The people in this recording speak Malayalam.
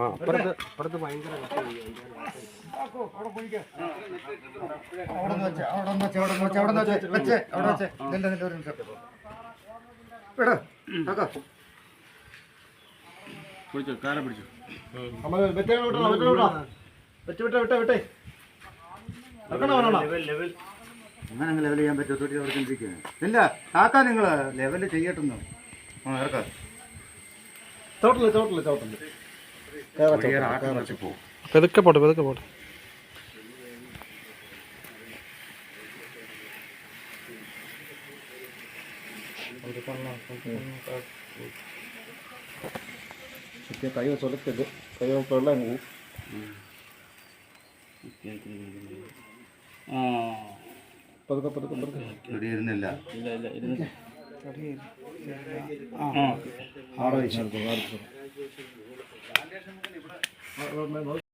അപ്പുറത്ത് ഭയങ്കര കാല പിടിച്ചു അങ്ങനെ ലെവൽ ചെയ്യാൻ പറ്റുമോ? തൊട്ടി അവിടെ ചിന്തിക്കുന്നത് ഇല്ല. കാക്കാ നിങ്ങൾ ലെവല് ചെയ്യട്ടെന്ന് ഇറക്കാം. പെതുക്കെ പോട്ടെ പെതുക്കെ പോട്ടെ. കൈ ചൊലക്കരുത്, കൈ വെള്ളം പോവും. പതുക്കെ പതുക്കെ പതുക്കെ ഇരുന്നില്ല. ഇല്ല ഇല്ല ഇരുന്നില്ല.